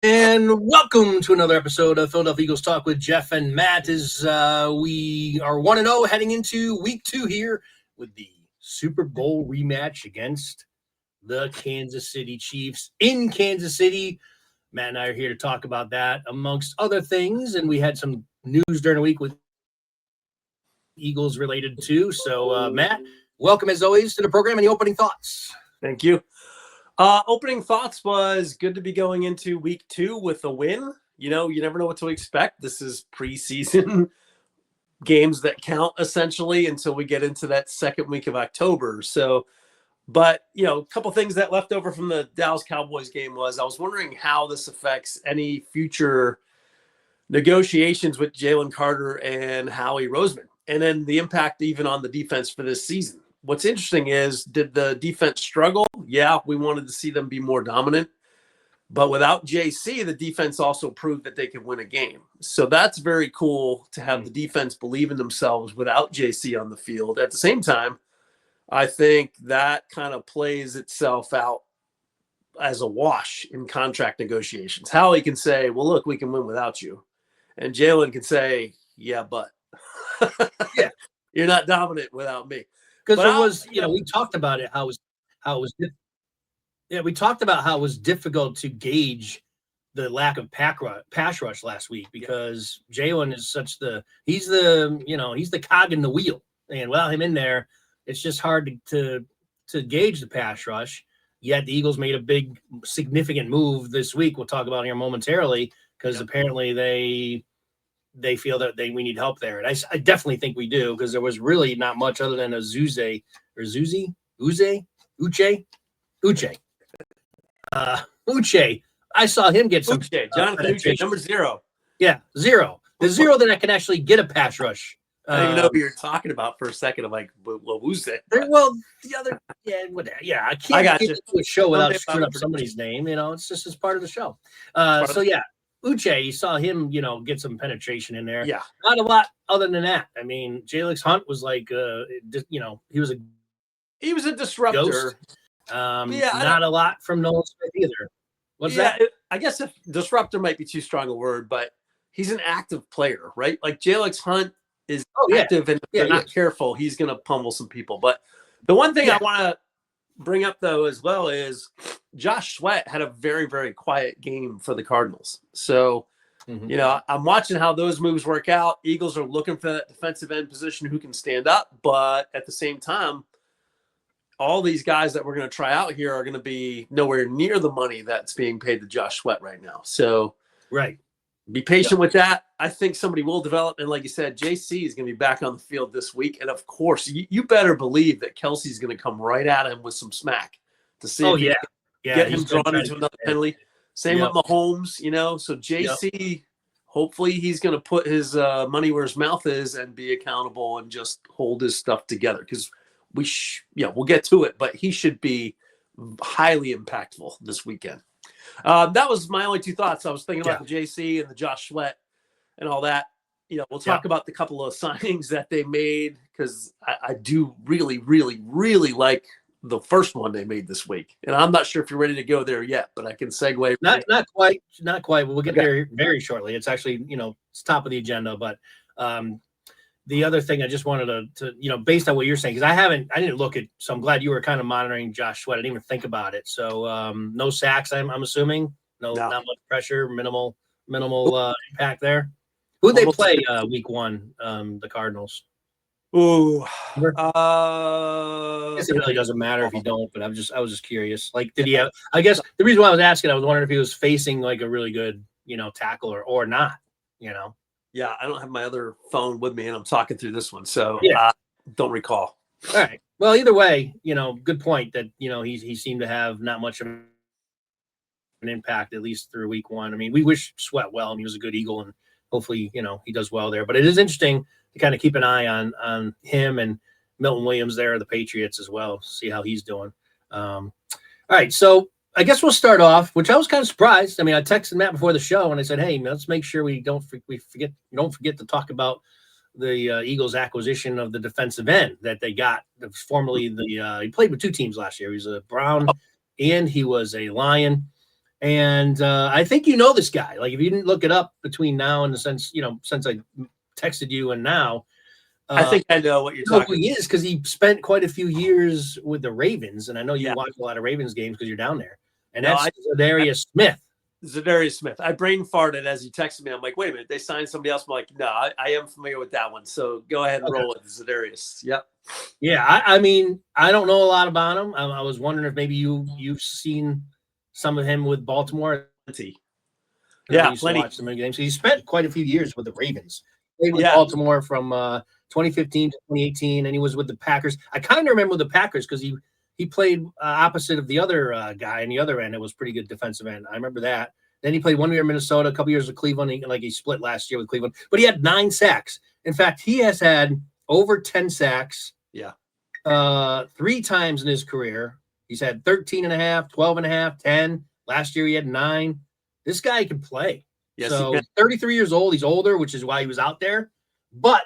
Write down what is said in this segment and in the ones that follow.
And welcome to another episode of Philadelphia Eagles Talk with Geoff and Matt. As we are 1-0 heading into week 2 here with the Super Bowl rematch against the Kansas City Chiefs in Kansas City. Matt and I are here to talk about that amongst other things, and we had some news during the week with Eagles related too. So, Matt, welcome as always to the program. Any opening thoughts? Thank you. Opening thoughts was good to be going into week 2 with a win. You know, you never know what to expect. This is preseason games that count essentially until we get into that second week of October. So, but, you know, a couple things that left over from the Dallas Cowboys game was I was wondering how this affects any future negotiations with Jalen Carter and Howie Roseman, and then the impact even on the defense for this season. What's interesting is, did the defense struggle? Yeah, we wanted to see them be more dominant. But without JC, the defense also proved that they could win a game. So that's very cool to have the defense believe in themselves without JC on the field. At the same time, I think that kind of plays itself out as a wash in contract negotiations. Howie can say, well, look, we can win without you. And Jalen can say, yeah, but Yeah, you're not dominant without me. because it was, we talked about it, we talked about how it was difficult to gauge the lack of pass rush last week because Jalen is he's the cog in the wheel, and without him in there, it's just hard to gauge the pass rush. Yet the Eagles made a big, significant move this week. We'll talk about here momentarily because apparently they feel that we need help there, and I definitely think we do because there was really not much other than Uche. Uche. I saw him get some. Jonathan Uche, number 0. Yeah, 0. The 0 that I can actually get a pass rush. I didn't even know who you're talking about for a second. I'm like, well, who's that? Well, the other, I can't get to a show without screwing up somebody's name. You know, it's just as part of the show. Uche, you saw him, get some penetration in there. Yeah, not a lot other than that. I mean, Jalix Hunt was like, he was a disruptor. Ghost. Not a lot from Nolan Smith either. What's that? I guess if disruptor might be too strong a word, but he's an active player, right? Like Jalix Hunt is active, and if they're not careful, he's going to pummel some people. But the one thing I want to bring up, though, as well is Josh Sweat had a very, very quiet game for the Cardinals. So, I'm watching how those moves work out. Eagles are looking for that defensive end position who can stand up, but at the same time, all these guys that we're going to try out here are going to be nowhere near the money that's being paid to Josh Sweat right now. So, be patient with that. I think somebody will develop. And like you said, JC is going to be back on the field this week. And of course, you better believe that Kelsey's going to come right at him with some smack to see if he can get him drawn into another penalty. Same with Mahomes, So JC, hopefully he's going to put his money where his mouth is and be accountable and just hold his stuff together. Because we'll get to it, but he should be highly impactful this weekend. That was my only 2 thoughts. I was thinking about the JC and the Josh Sweat and all that. We'll talk about the couple of signings that they made because I do really, really, really like the first one they made this week. And I'm not sure if you're ready to go there yet, but I can segue. Not quite. We'll get there very shortly. It's actually, it's top of the agenda, but the other thing I just wanted to based on what you're saying, because I didn't look at, so I'm glad you were kind of monitoring Josh Sweat. I didn't even think about it. So no sacks, I'm assuming. No, not much pressure, minimal impact there. Who'd they play week 1? The Cardinals. Ooh. I guess it really doesn't matter if you don't, but I was just curious. Like, did he have, I guess the reason why I was asking, I was wondering if he was facing like a really good, tackle or not, Yeah, I don't have my other phone with me, and I'm talking through this one, so don't recall. All right. Well, either way, good point that he seemed to have not much of an impact at least through week 1. I mean, we wish Sweat well, and he was a good Eagle, and hopefully, he does well there. But it is interesting to kind of keep an eye on him and Milton Williams there, the Patriots as well, see how he's doing. All right, so I guess we'll start off, which I was kind of surprised. I mean, I texted Matt before the show and I said, "Hey, let's make sure we don't forget to talk about the Eagles' acquisition of the defensive end that they got. Formerly, he played with 2 teams last year. He was a Brown and he was a Lion. And I think you know this guy. Like, if you didn't look it up between now and since I texted you and now, I think I know what you're talking about. He is, because he spent quite a few years with the Ravens, and I know you watch a lot of Ravens games because you're down there. And that's Zadarius Smith. Zadarius Smith. I brain farted as he texted me. I'm like, wait a minute, they signed somebody else. I'm like, no, I am familiar with that one. So go ahead and roll with Zadarius. Yep. Yeah, I mean, I don't know a lot about him. I was wondering if maybe you've seen some of him with Baltimore. Yeah, I used to watch some of the games. He spent quite a few years with the Ravens. Played with Baltimore from 2015 to 2018, and he was with the Packers. I kind of remember the Packers because he played opposite of the other guy on the other end. It was pretty good defensive end. I remember that. Then he played 1 year in Minnesota, a couple years with Cleveland. He split last year with Cleveland, but he had 9 sacks. In fact, he has had over 10 sacks. Yeah. 3 times in his career. He's had 13 and a half, 12 and a half, 10. Last year he had 9. This guy can play. Yes, so 33 years old. He's older, which is why he was out there. But,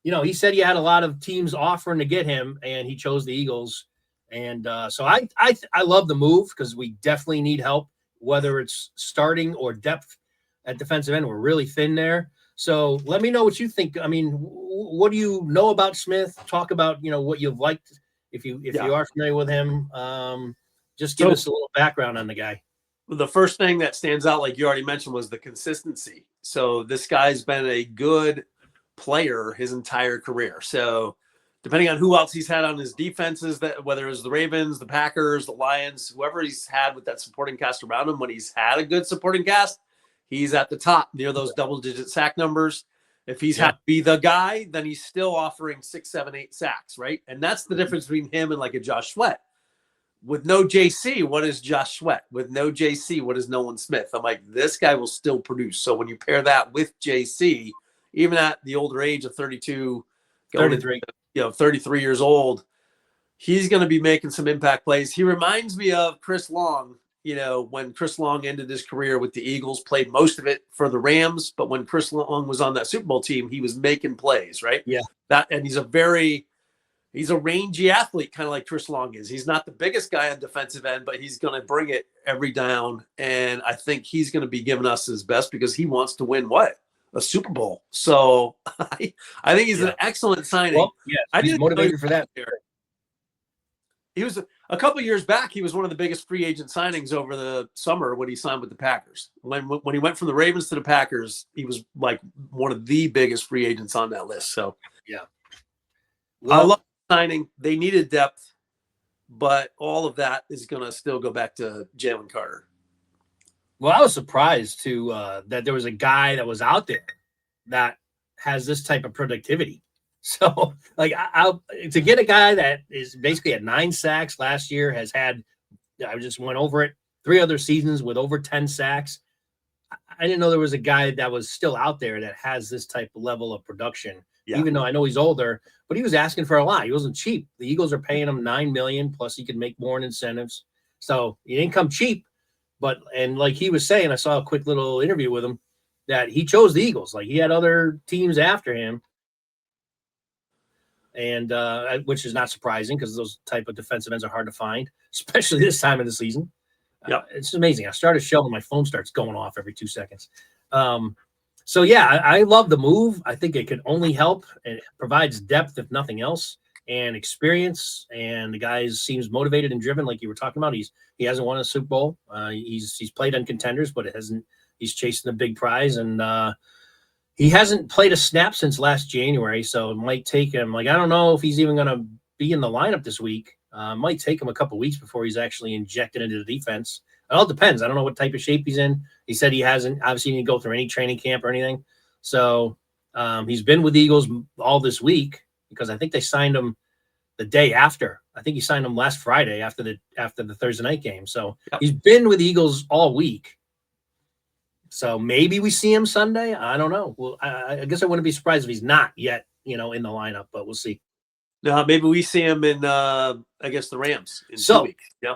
he said he had a lot of teams offering to get him, and he chose the Eagles. And so I love the move because we definitely need help, whether it's starting or depth at defensive end. We're really thin there. So let me know what you think. I mean, what do you know about Smith? Talk about, what you've liked. If you are familiar with him, just give us a little background on the guy. The first thing that stands out, like you already mentioned, was the consistency. So this guy's been a good player his entire career. So depending on who else he's had on his defenses, that whether it was the Ravens, the Packers, the Lions, whoever he's had with that supporting cast around him, when he's had a good supporting cast, he's at the top near those double-digit sack numbers. If he's had to be the guy, then he's still offering 6, 7, 8 sacks, right? And that's the difference between him and like a Josh Sweat. With no JC, what is Josh Sweat? With no JC, what is Nolan Smith? I'm like, this guy will still produce. So when you pair that with JC, even at the older age of 32, 33, 33 years old, he's going to be making some impact plays. He reminds me of Chris Long, when Chris Long ended his career with the Eagles, played most of it for the Rams. But when Chris Long was on that Super Bowl team, he was making plays, right? Yeah. And he's a rangy athlete, kind of like Chris Long is. He's not the biggest guy on defensive end, but he's going to bring it every down. And I think he's going to be giving us his best because he wants to win a Super Bowl. So I think he's an excellent signing. Well, he's motivated for that. He was a couple of years back. He was one of the biggest free agent signings over the summer when he signed with the Packers. When he went from the Ravens to the Packers, he was like one of the biggest free agents on that list. So I love signing. They needed depth, but all of that is going to still go back to Jalen Carter. Well, I was surprised too that there was a guy that was out there that has this type of productivity. So, like, to get a guy that is basically at 9 sacks last year, has had, I just went over it, 3 other seasons with over 10 sacks. I didn't know there was a guy that was still out there that has this type of level of production. Yeah. Even though I know he's older, but he was asking for a lot. He wasn't cheap. The Eagles are paying him $9 million, plus he could make more in incentives. So he didn't come cheap. And like he was saying, I saw a quick little interview with him that he chose the Eagles. Like, he had other teams after him, and which is not surprising because those type of defensive ends are hard to find, especially this time of the season. Yeah, it's amazing. I start a show and my phone starts going off every 2 seconds. So, I love the move. I think it can only help. It provides depth, if nothing else, and experience. And the guy seems motivated and driven, like you were talking about. He hasn't won a Super Bowl. He's played on contenders, but he's chasing a big prize. And he hasn't played a snap since last January, so it might take him. Like, I don't know if he's even going to be in the lineup this week. It might take him a couple weeks before he's actually injected into the defense. It all depends. I don't know what type of shape he's in. He said he hasn't obviously didn't go through any training camp or anything. So he's been with the Eagles all this week because I think they signed him the day after. I think he signed him last Friday after the Thursday night game. So he's been with the Eagles all week. So maybe we see him Sunday. I don't know. Well, I guess I wouldn't be surprised if he's not yet, in the lineup, but we'll see. No, maybe we see him in, against the Rams in 2 weeks. Yeah.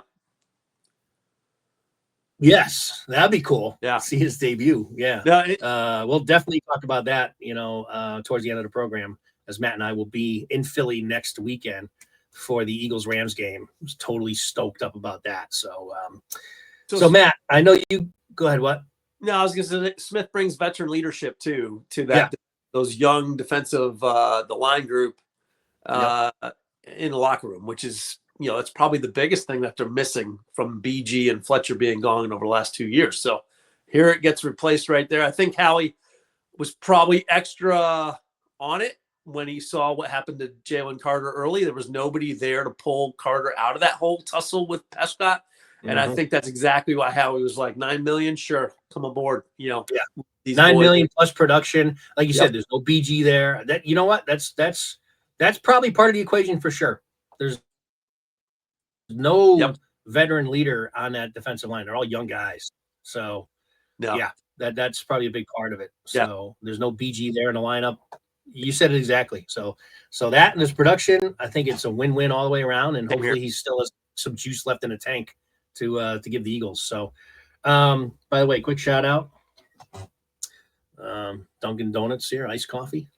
Yes, that'd be cool. Yeah. See his debut. Yeah. We'll definitely talk about that, towards the end of the program, as Matt and I will be in Philly next weekend for the Eagles-Rams game. I was totally stoked up about that. So, So Matt, I know you go ahead. What? No, I was going to say Smith brings veteran leadership too to that those young defensive the line group in the locker room, which is that's probably the biggest thing that they're missing from BG and Fletcher being gone over the last 2 years. So here it gets replaced right there. I think Howie was probably extra on it when he saw what happened to Jalen Carter early. There was nobody there to pull Carter out of that whole tussle with Prescott. And I think that's exactly why Howie was like, $9 million, sure, come aboard. These $9 million plus production. Like you said, there's no BG there. That you know what? That's probably part of the equation for sure. There's no veteran leader on that defensive line. They're all young guys. So that's probably a big part of it. So there's no BG there in the lineup. You said it exactly. So that and his production, I think it's a win-win all the way around. And hopefully he still has some juice left in the tank to give the Eagles. So, by the way, quick shout out, Dunkin' Donuts here, iced coffee.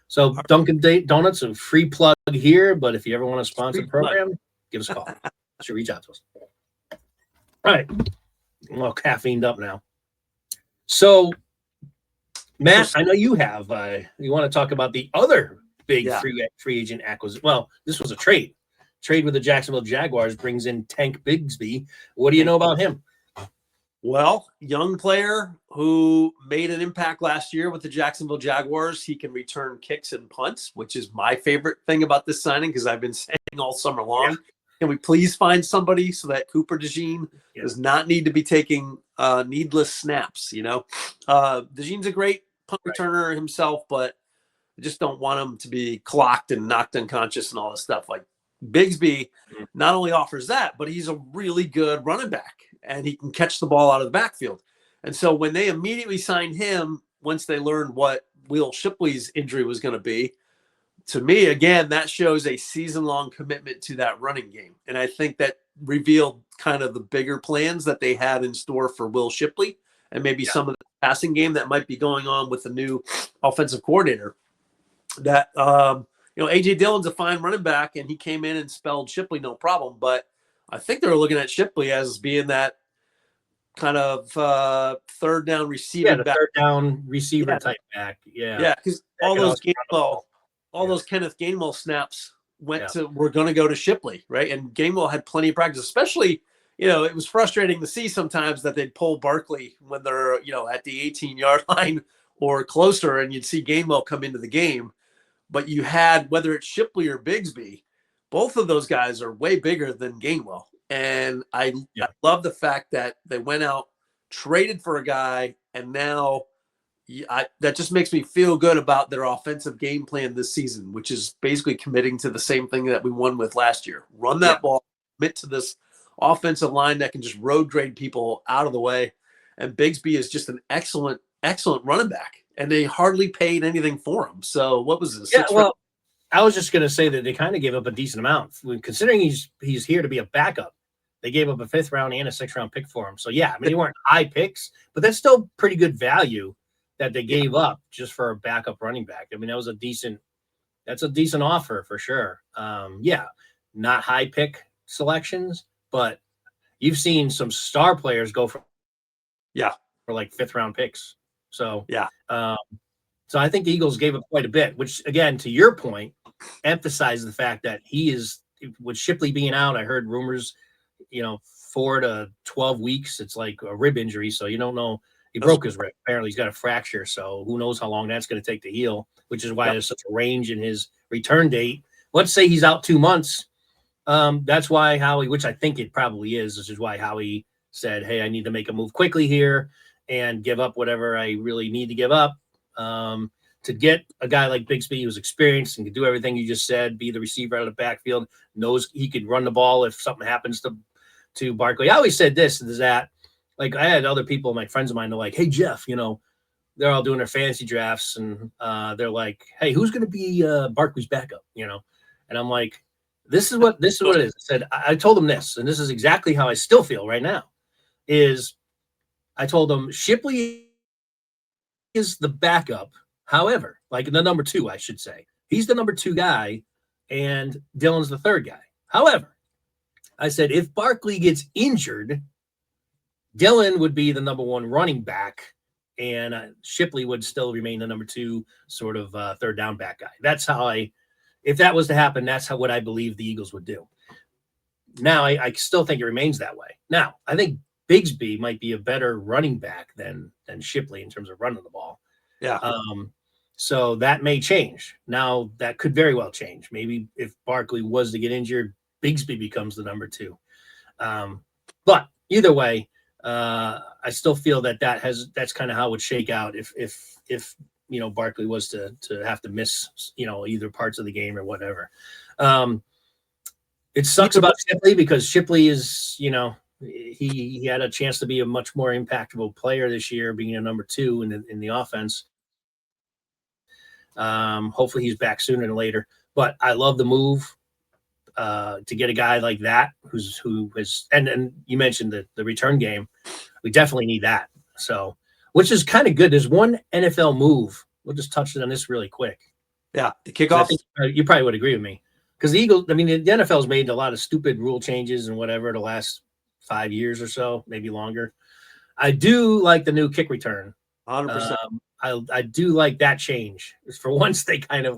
So Dunkin' Donuts, a free plug here, but if you ever want to sponsor the program, give us a call. Should reach out to us. All right, I'm all caffeined up now. So, Matt, I know you have. You want to talk about the other big free agent acquisition? Well, this was a trade. Trade with the Jacksonville Jaguars brings in Tank Bigsby. What do you know about him? Well, young player who made an impact last year with the Jacksonville Jaguars. He can return kicks and punts, which is my favorite thing about this signing because I've been saying all summer long. Can we please find somebody so that Cooper DeJean does not need to be taking needless snaps? DeJean's a great punt returner himself, but I just don't want him to be clocked and knocked unconscious and all this stuff. Like Bigsby not only offers that, but he's a really good running back and he can catch the ball out of the backfield. And so when they immediately signed him, once they learned what Will Shipley's injury was going to be, to me, again, that shows a season-long commitment to that running game. And I think that revealed kind of the bigger plans that they had in store for Will Shipley and maybe some of the passing game that might be going on with the new offensive coordinator. That, A.J. Dillon's a fine running back, and he came in and spelled Shipley no problem. But I think they were looking at Shipley as being that kind of third down receiving back. Third down receiver type back. Yeah, because all those Kenneth Gainwell snaps were going to go to Shipley, right? And Gainwell had plenty of practice, especially, it was frustrating to see sometimes that they'd pull Barkley when they're, at the 18-yard line or closer, and you'd see Gainwell come into the game. But you had, whether it's Shipley or Bigsby, both of those guys are way bigger than Gainwell. And I love the fact that they went out, traded for a guy, and now that just makes me feel good about their offensive game plan this season, which is basically committing to the same thing that we won with last year. Run that ball, commit to this offensive line that can just road grade people out of the way. And Bigsby is just an excellent running back. And they hardly paid anything for him. So what was this? I was just going to say that they kind of gave up a decent amount. Considering he's here to be a backup, they gave up a 5th round and a 6th round pick for him. So, they weren't high picks, but that's still pretty good value that they gave up just for a backup running back. I mean, that's a decent offer for sure. Not high pick selections, but you've seen some star players go for like 5th round picks. So, so I think the Eagles gave up quite a bit, which again, to your point, emphasizes the fact that he is, with Shipley being out, I heard rumors, 4 to 12 weeks. It's like a rib injury. So you don't know. He broke his rib. Apparently he's got a fracture. So who knows how long that's going to take to heal, which is why there's such a range in his return date. Let's say he's out 2 months. That's why Howie, which I think it probably is, which is why Howie said, hey, I need to make a move quickly here and give up whatever I really need to give up to get a guy like Bigsby who's experienced and can do everything you just said, be the receiver out of the backfield, knows he could run the ball if something happens to Barkley. I always said this is that, like, I had other people, my friends of mine, they're like, hey, Geoff, they're all doing their fantasy drafts, and they're like, hey, who's going to be Barkley's backup, And I'm like, this is what it is. I said, I told them this, and this is exactly how I still feel right now, is I told them Shipley is the backup. However, like the number 2, I should say, he's the number 2 guy and Dillon's the 3rd guy. However, I said, if Barkley gets injured Dillon would be the number one running back, and Shipley would still remain the number two sort of third down back guy. That's how if that was to happen, that's what I believe the Eagles would do. Now, I still think it remains that way. Now, I think Bigsby might be a better running back than Shipley in terms of running the ball. Yeah. So that may change. Now, that could very well change. Maybe if Barkley was to get injured, Bigsby becomes the number two. But either way, I still feel that's kind of how it would shake out if Barkley was to have to miss either parts of the game or whatever. It sucks about Shipley because Shipley is he had a chance to be a much more impactful player this year, being a number two in the offense. Hopefully he's back sooner than later. But I love the move to get a guy like that who is and you mentioned the return game. We definitely need that. So, which is kind of good. There's one NFL move. We'll just touch on this really quick. Yeah, the kickoff. You probably would agree with me because the Eagles. I mean, the NFL's made a lot of stupid rule changes and whatever the last 5 years or so, maybe longer. I do like the new kick return. 100%. I do like that change. For once, they kind of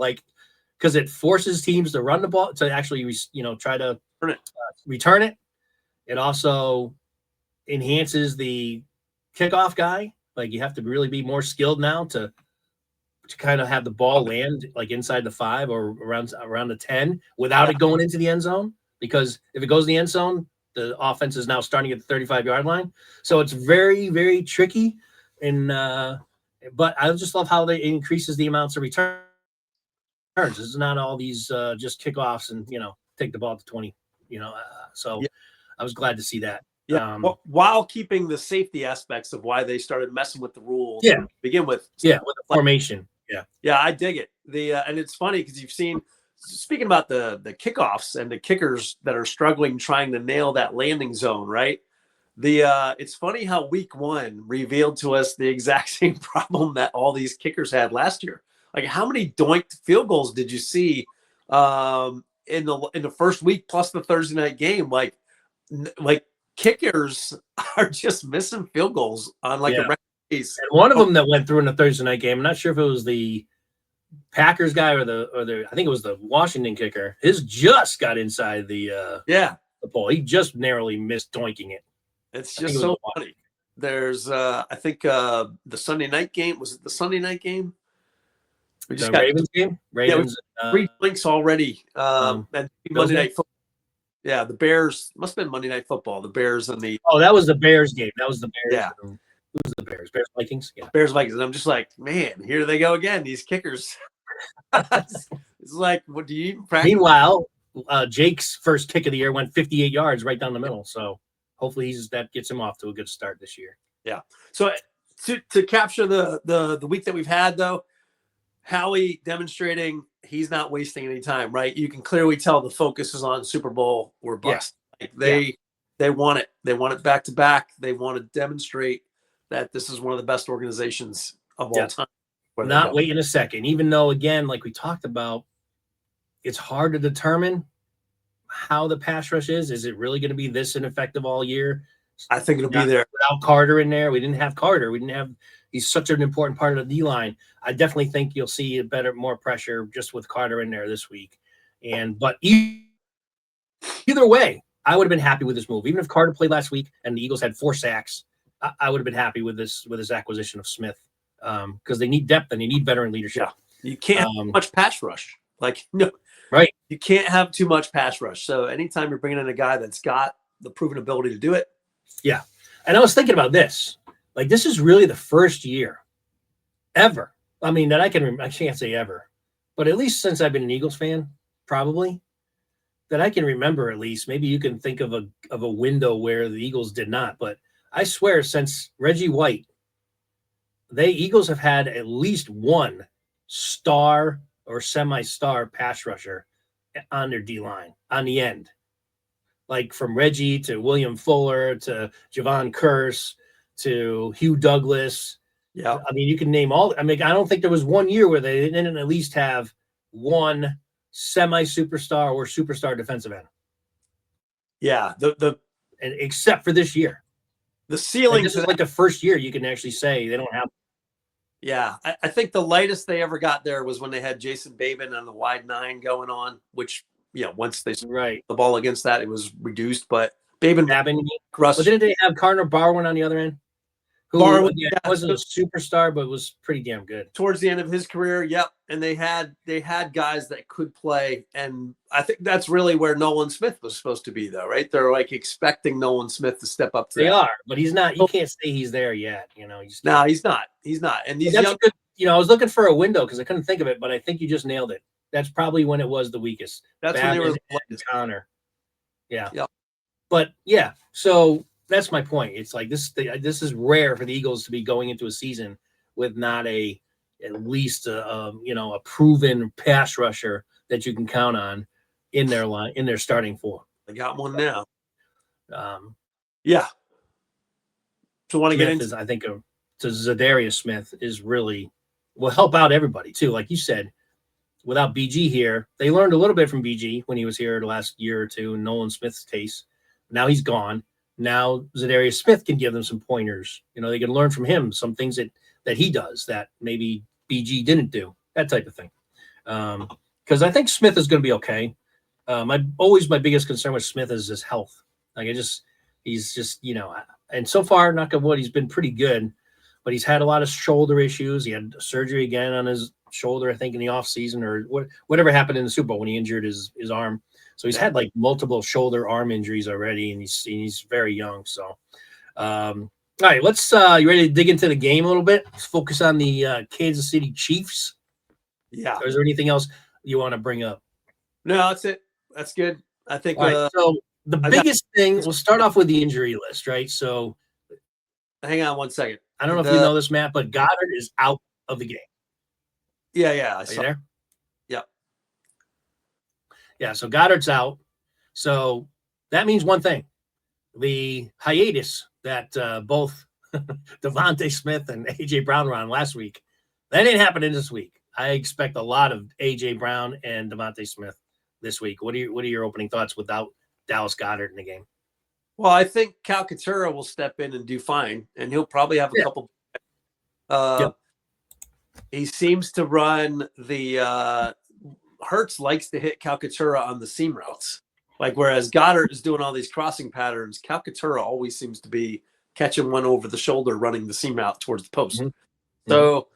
because it forces teams to run the ball to actually try to return it. It also enhances the kickoff guy. Like you have to really be more skilled now to kind of have the ball land inside the 5 or around the 10 without it going into the end zone. Because if it goes in the end zone, the offense is now starting at the 35-yard line. So it's very, very tricky. And but I just love how it increases the amounts of returns. It's not all these just kickoffs and take the ball to 20. So I was glad to see that. Yeah, while keeping the safety aspects of why they started messing with the rules. Yeah, to begin with. Yeah, with the formation. Yeah, I dig it. And it's funny because you've seen. Speaking about the kickoffs and the kickers that are struggling trying to nail that landing zone, right? It's funny how week 1 revealed to us the exact same problem that all these kickers had last year. Like how many doinked field goals did you see in the first week plus the Thursday night game? Like kickers are just missing field goals on a regular basis. And one of them that went through in the Thursday night game, I'm not sure if it was the Packers guy or the I think it was the Washington kicker. His just got inside the pole. He just narrowly missed doinking it. It's just so funny. There's I think the Sunday night game. Was it the Sunday night game? We just got Ravens game. Ravens 3 blinks already. And Monday night football. Yeah, the Bears must have been Monday Night Football. The Bears and the that was the Bears game. That was the Bears. Yeah, who was the Bears? Bears Vikings. Yeah, Bears Vikings. And I'm just like, man, here they go again. These kickers. It's like, what do you even practice? Meanwhile, Jake's first kick of the year went 58 yards right down the middle. So hopefully that gets him off to a good start this year. Yeah. So to capture the week that we've had though, Howie demonstrating he's not wasting any time, right? You can clearly tell the focus is on Super Bowl or bust. Yeah. They want it. They want it back to back. They want to demonstrate that this is one of the best organizations of all time. Not waiting a second, even though, again, like we talked about, it's hard to determine how the pass rush is. Is it really going to be this ineffective all year? I think it'll be there. Without Carter in there, we didn't have Carter. He's such an important part of the D-line. I definitely think you'll see more pressure just with Carter in there this week. But either way, I would have been happy with this move. Even if Carter played last week and the Eagles had 4 sacks, I would have been happy with this acquisition of Smith. Because they need depth and they need veteran leadership. Yeah. You can't have too much pass rush. Right. You can't have too much pass rush. So anytime you're bringing in a guy that's got the proven ability to do it. Yeah. And I was thinking about this. Like, this is really the first year ever. I mean, that I can't say ever, but at least since I've been an Eagles fan, probably, that I can remember at least. Maybe you can think of a window where the Eagles did not. But I swear, since Reggie White, Eagles have had at least one star or semi-star pass rusher on their D-line, on the end. Like from Reggie to William Fuller to Javon Curse to Hugh Douglas. Yeah. I mean, you can name all. I mean, I don't think there was one year where they didn't at least have one semi-superstar or superstar defensive end. Yeah. And except for this year. the ceiling. This is like the first year you can actually say they don't have. Yeah, I think the lightest they ever got there was when they had Jason Babin on the wide 9 going on, which, once they right the ball against that, it was reduced. But Babin, but didn't they have Cardinal Barwin on the other end? Who wasn't a superstar, but was pretty damn good towards the end of his career. Yep, and they had guys that could play, and I think that's really where Nolan Smith was supposed to be, though, right? They're like expecting Nolan Smith to step up to they that. are, but he's not. You can't say he's there yet. No, he's not. He's not. And these young, good. I was looking for a window because I couldn't think of it, but I think you just nailed it. That's probably when it was the weakest. That's Babin when they were Connor. Yeah. Yep. But yeah, so that's my point. It's like this is rare for the Eagles to be going into a season with not at least a proven pass rusher that you can count on in their starting 4. They got one now. Yeah. So want to get into I think to Zadarius Smith will help out everybody too. Like you said, without BG here, they learned a little bit from BG when he was here the last year or two in Nolan Smith's case. Now he's gone. Now Zadarius Smith can give them some pointers. They can learn from him some things that he does that maybe BG didn't do, that type of thing. Because I think Smith is going to be okay. My biggest concern with Smith is his health. Like he's just, and so far, knock on wood, he's been pretty good, but he's had a lot of shoulder issues. He had surgery again on his shoulder, I think, in the offseason or whatever happened in the Super Bowl when he injured his arm. So he's had like multiple shoulder arm injuries already, and he's very young. So, all right, let's you ready to dig into the game a little bit? Let's focus on the Kansas City Chiefs. Yeah. Or is there anything else you want to bring up? No, that's it. That's good. I think. Right, so the biggest thing, we'll start off with the injury list, right? So, hang on one second. I don't know if you know this, Matt, but Goddard is out of the game. Yeah. Are you there? Yep. Yeah, so Goddard's out. So that means one thing. The hiatus that both Devontae Smith and A.J. Brown were on last week, that ain't happening this week. I expect a lot of A.J. Brown and Devontae Smith this week. What are your opening thoughts without Dallas Goedert in the game? Well, I think Calcaterra will step in and do fine, and he'll probably have a couple. He seems to run the Hurts likes to hit Calcaterra on the seam routes. Like, whereas Goddard is doing all these crossing patterns, Calcaterra always seems to be catching one over the shoulder, running the seam route towards the post. Mm-hmm. So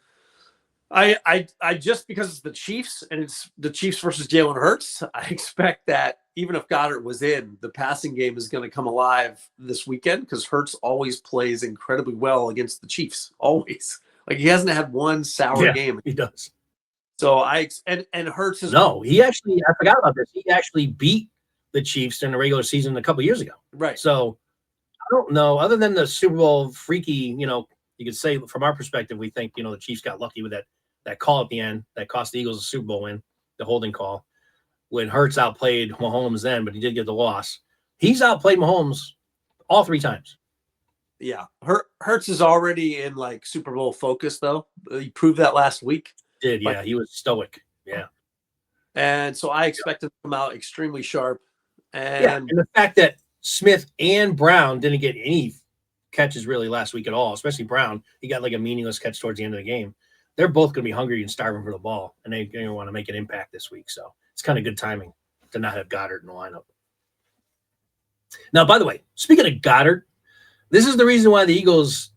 I just, because it's the Chiefs and it's the Chiefs versus Jalen Hurts, I expect that even if Goddard was in, the passing game is going to come alive this weekend because Hurts always plays incredibly well against the Chiefs. Always. Like, he hasn't had one sour game. He does. So and Hurts is I forgot about this. He actually beat the Chiefs in the regular season a couple of years ago. Right. So I don't know, other than the Super Bowl freaky, you could say from our perspective, we think, the Chiefs got lucky with that call at the end that cost the Eagles a Super Bowl win, the holding call, when Hurts outplayed Mahomes then, but he did get the loss. He's outplayed Mahomes all 3 times. Yeah. Hurts is already in like Super Bowl focus, though. He proved that last week. Yeah. He was stoic. Yeah. And so I expect him to come out extremely sharp. And the fact that Smith and Brown didn't get any catches really last week at all, especially Brown. He got like a meaningless catch towards the end of the game. They're both going to be hungry and starving for the ball, and they're going to want to make an impact this week. So it's kind of good timing to not have Goddard in the lineup. Now, by the way, speaking of Goddard, this is the reason why the Eagles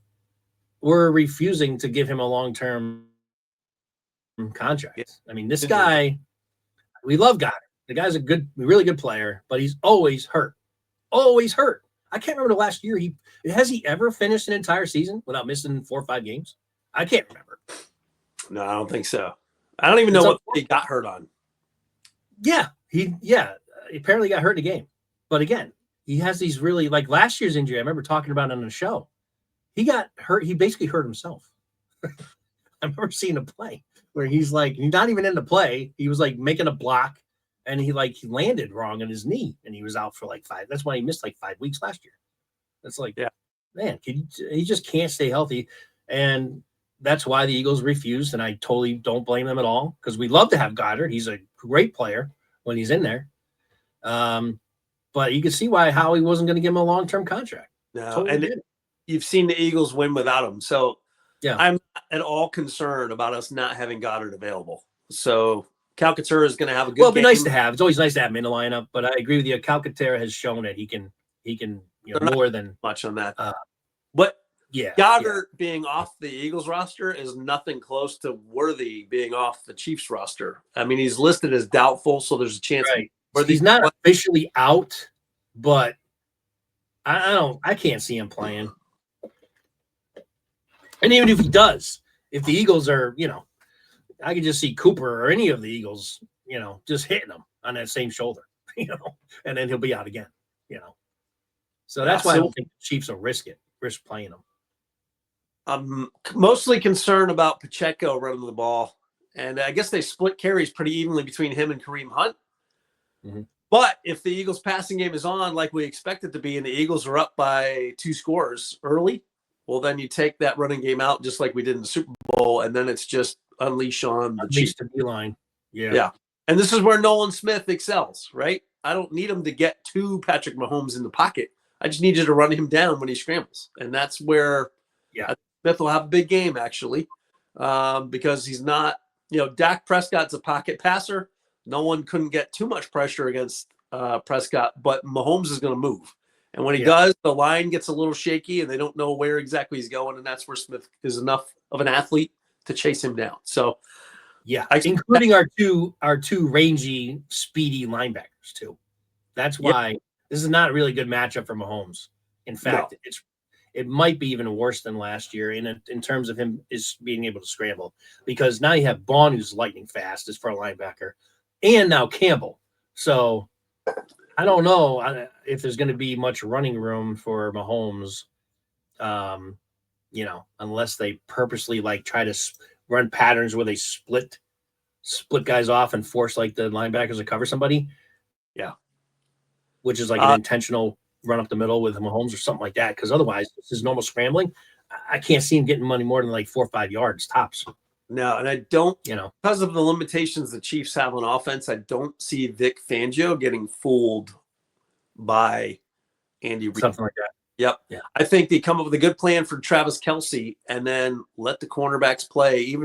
were refusing to give him a long-term contract. I mean, this guy, we love Goddard. The guy's a really good player, but he's always hurt. Always hurt. I can't remember the last year has he ever finished an entire season without missing 4 or 5 games? I can't remember. No, I don't think so. I don't even know what he got hurt on. Yeah, he apparently got hurt in the game. But again, he has these really, like last year's injury, I remember talking about it on the show. He got hurt. He basically hurt himself. I remember seeing a play where he's not even in the play. He was like making a block, and he landed wrong on his knee, and he was out for like 5. That's why he missed like 5 weeks last year. That's like, man, he just can't stay healthy. And that's why the Eagles refused, and I totally don't blame them at all because we love to have Goddard. He's a great player when he's in there. But you can see how he wasn't going to give him a long-term contract. No, totally you've seen the Eagles win without him. So Yeah. I'm not at all concerned about us not having Goddard available. So Calcaterra is going to have a good Well, it'd be game. nice to have. It's always nice to have him in the lineup, but I agree with you. Calcaterra has shown that he can more than much on that. But yeah, Goddard being off the Eagles roster is nothing close to Worthy being off the Chiefs roster. I mean, he's listed as doubtful, so there's a chance. Right. He's not officially out, but I can't see him playing. And even if he does, if the Eagles are, I could just see Cooper or any of the Eagles, just hitting him on that same shoulder, and then he'll be out again, So that's why I don't think the Chiefs will risk playing him. I'm mostly concerned about Pacheco running the ball. And I guess they split carries pretty evenly between him and Kareem Hunt. Mm-hmm. But if the Eagles passing game is on like we expect it to be, and the Eagles are up by 2 scores early, well, then you take that running game out just like we did in the Super Bowl, and then it's just unleash on the Chiefs. The D-line. Yeah. And this is where Nolan Smith excels, right? I don't need him to get to Patrick Mahomes in the pocket. I just need you to run him down when he scrambles. And that's where Smith will have a big game, actually, because he's not, Dak Prescott's a pocket passer. No one couldn't get too much pressure against Prescott, but Mahomes is going to move. And when he does, the line gets a little shaky and they don't know where exactly he's going. And that's where Smith is enough of an athlete to chase him down. So, including our two rangy, speedy linebackers too. That's why this is not a really good matchup for Mahomes. In fact, it might be even worse than last year in terms of him being able to scramble, because now you have Bond, who's lightning fast as for a linebacker, and now Campbell. So I don't know if there's going to be much running room for Mahomes, unless they purposely try to run patterns where they split guys off and force the linebackers to cover somebody. Yeah. Which is an intentional run up the middle with Mahomes or something like that. Because otherwise, this is normal scrambling. I can't see him getting money more than 4 or 5 yards tops. No, and I don't, because of the limitations the Chiefs have on offense, I don't see Vic Fangio getting fooled by Andy Reid. Something like that. Yep. Yeah. I think they come up with a good plan for Travis Kelce and then let the cornerbacks play.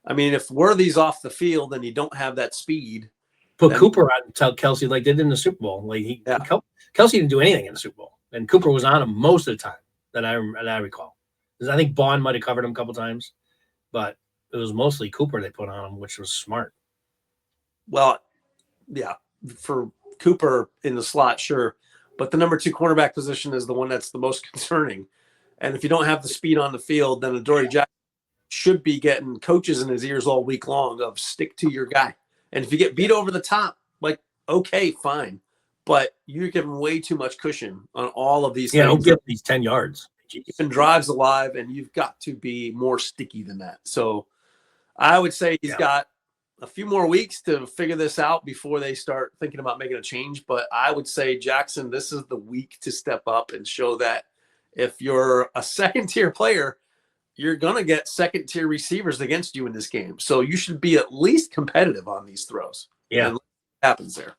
If Worthy's off the field and you don't have that speed. Put Cooper on Kelce like they did in the Super Bowl. Kelce didn't do anything in the Super Bowl. And Cooper was on him most of the time that I recall. Because I think Bond might have covered him a couple times. But it was mostly Cooper they put on him, which was smart. Well, yeah, for Cooper in the slot, sure. But the number 2 cornerback position is the one that's the most concerning. And if you don't have the speed on the field, then Adoree Jackson should be getting coaches in his ears all week long of stick to your guy. And if you get beat over the top, okay, fine. But you're giving way too much cushion on all of these things. Don't get these 10 yards. Keeping drives alive, and you've got to be more sticky than that. So I would say he's got a few more weeks to figure this out before they start thinking about making a change. But I would say, Jackson, this is the week to step up and show that if you're a second-tier player, you're going to get second-tier receivers against you in this game. So you should be at least competitive on these throws. Yeah. And what happens there.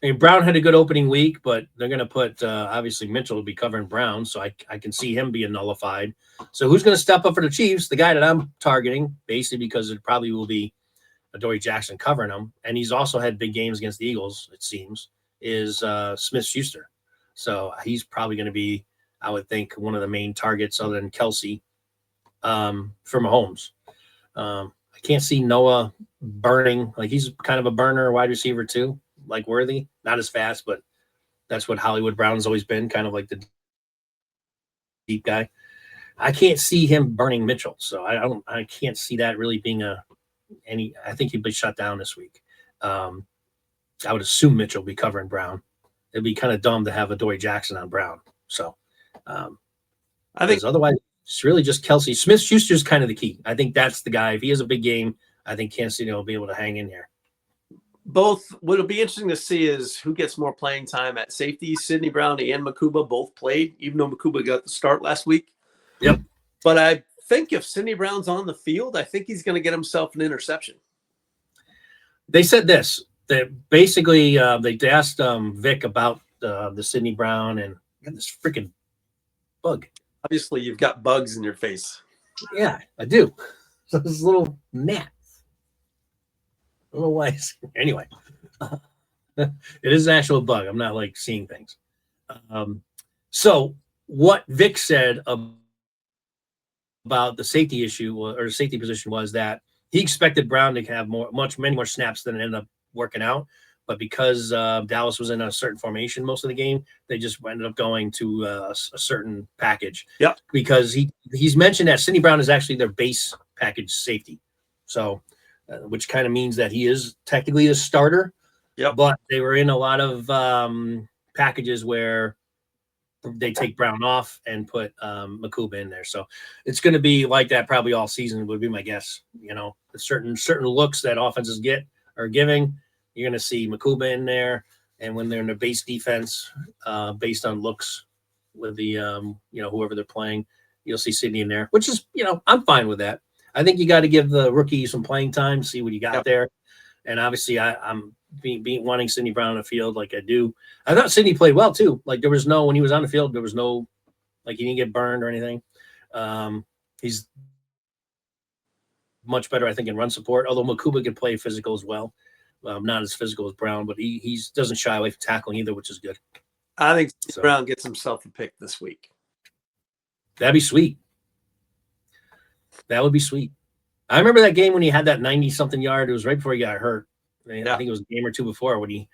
I mean, Brown had a good opening week, but they're going to put, obviously, Mitchell will be covering Brown, so I can see him being nullified. So who's going to step up for the Chiefs? The guy that I'm targeting, basically because it probably will be Adoree Jackson covering him, and he's also had big games against the Eagles, it seems, is Smith-Schuster. So he's probably going to be, I would think, one of the main targets other than Kelce for Mahomes. I can't see Noah burning. He's kind of a burner wide receiver too, like Worthy. Not as fast, but that's what Hollywood Brown's always been, kind of like the deep guy. I can't see him burning Mitchell, so I can't see that really being I think he'd be shut down this week. I would assume Mitchell will be covering Brown. It'd be kind of dumb to have Adoree Jackson on Brown. So I think otherwise it's really just Kelce. Smith-Schuster's kind of the key. I think that's the guy. If he has a big game, I think Kansas City will be able to hang in here. Both, what will be interesting to see is who gets more playing time at safety. Sidney Brown and Makuba both played, even though Makuba got the start last week. Yep. But I think if Sidney Brown's on the field, I think he's going to get himself an interception. They said this, that basically they asked Vic about the Sidney Brown and this freaking bug. Obviously, you've got bugs in your face. Yeah, I do. So this little gnat. I don't know why. Anyway, it is an actual bug. I'm not like seeing things. Um, so what Vic said about the safety issue or safety position was that he expected Brown to have many more snaps than it ended up working out. But because Dallas was in a certain formation most of the game, they just ended up going to a certain package. Yep. Because he's mentioned that Sidney Brown is actually their base package safety. So, which kind of means that he is technically the starter. Yep. But they were in a lot of packages where they take Brown off and put Makuba in there. So it's going to be like that probably all season would be my guess. You know, the certain looks that offenses are giving, you're going to see Makuba in there. And when they're in the base defense, based on looks with the, whoever they're playing, you'll see Sidney in there, which is, I'm fine with that. I think you got to give the rookie some playing time, see what you got there. And obviously I'm wanting Sidney Brown on the field like I do. I thought Sidney played well too. Like when he was on the field, there was no, like he didn't get burned or anything. He's much better, I think, in run support, although Makuba can play physical as well. Not as physical as Brown, but he doesn't shy away from tackling either, which is good. I think Brown gets himself a pick this week. That'd be sweet. That would be sweet. I remember that game when he had that 90-something yard. It was right before he got hurt. I think it was a game or two before when he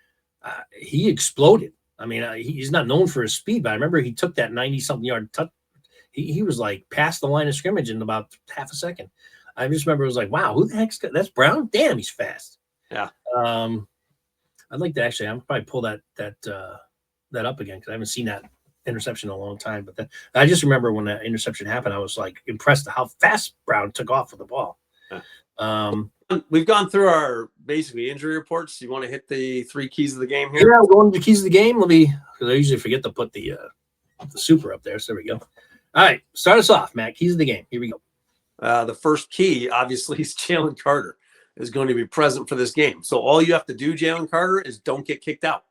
exploded. I mean, he's not known for his speed, but I remember he took that 90-something yard touch. He was like past the line of scrimmage in about half a second. I just remember it was like, wow, who the heck's that's Brown? Damn, he's fast. Yeah. I'd like to actually, I'm probably pull that up again because I haven't seen that interception in a long time. But I just remember when that interception happened, I was like impressed at how fast Brown took off with the ball. We've gone through our basically injury reports. You want to hit the 3 keys of the game here? Yeah, going to the keys of the game. Because I usually forget to put the super up there. So there we go. All right, start us off, Matt. Keys of the game. Here we go. The first key, obviously, is Jalen Carter is going to be present for this game. So all you have to do, Jalen Carter, is don't get kicked out.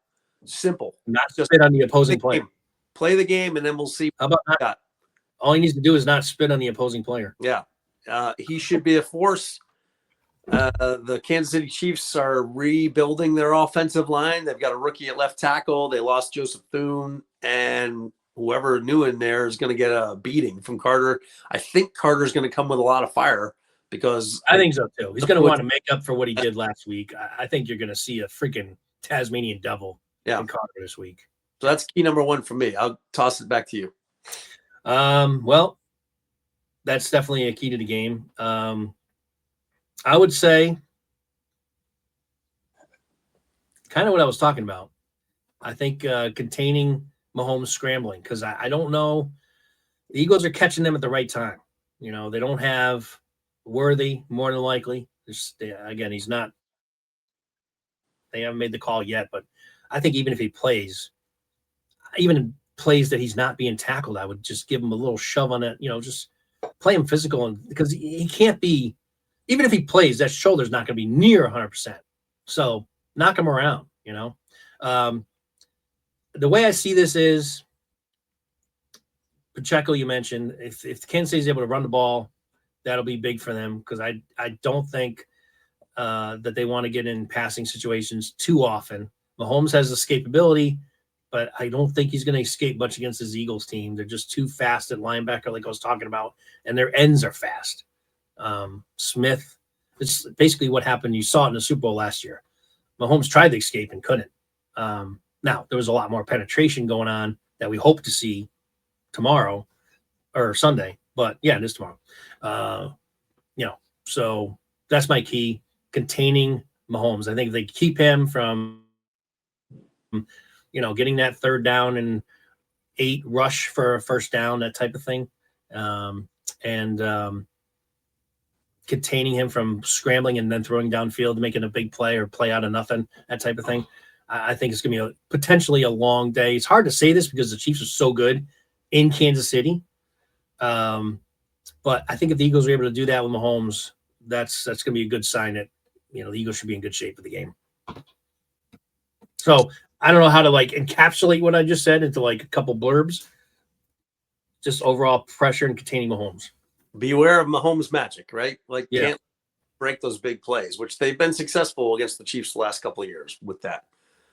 Simple. Not just spit on the opposing player. Play the game, and then we'll see. How about that? All he needs to do is not spit on the opposing player. Yeah. He should be a force. The Kansas City Chiefs are rebuilding their offensive line. They've got a rookie at left tackle. They lost Joseph Thune, and whoever new in there is going to get a beating from Carter. I think Carter's going to come with a lot of fire because I think so too. He's going to want to make up for what he did last week. I think you're going to see a freaking Tasmanian devil in Carter this week. So that's key number 1 for me. I'll toss it back to you. Well, that's definitely a key to the game. I would say kind of what I was talking about. I think containing Mahomes scrambling because I don't know. The Eagles are catching them at the right time. They don't have Worthy more than likely. Again, he's not. They haven't made the call yet, but I think even if he plays, even plays that he's not being tackled, I would just give him a little shove on it. Just play him physical, and because he can't be. Even if he plays, that shoulder's not going to be near 100%. So knock him around. The way I see this is Pacheco. You mentioned if Kansas City is able to run the ball, that'll be big for them because I don't think that they want to get in passing situations too often. Mahomes has escapability, but I don't think he's going to escape much against his Eagles team. They're just too fast at linebacker, like I was talking about, and their ends are fast. Smith, it's basically what happened. You saw it in the Super Bowl last year. Mahomes tried to escape and couldn't. Now, there was a lot more penetration going on that we hope to see tomorrow or Sunday. But, yeah, it is tomorrow. So that's my key, containing Mahomes. I think if they keep him from, getting that 3rd down and 8 rush for a first down, that type of thing, and containing him from scrambling and then throwing downfield, making a big play or play out of nothing, that type of thing. I think it's going to be potentially a long day. It's hard to say this because the Chiefs are so good in Kansas City. But I think if the Eagles are able to do that with Mahomes, that's going to be a good sign that, the Eagles should be in good shape for the game. So I don't know how to encapsulate what I just said into a couple blurbs. just overall pressure and containing Mahomes. Beware of Mahomes' magic, right? Like, Yeah. can't break those big plays, which they've been successful against the Chiefs the last couple of years with that.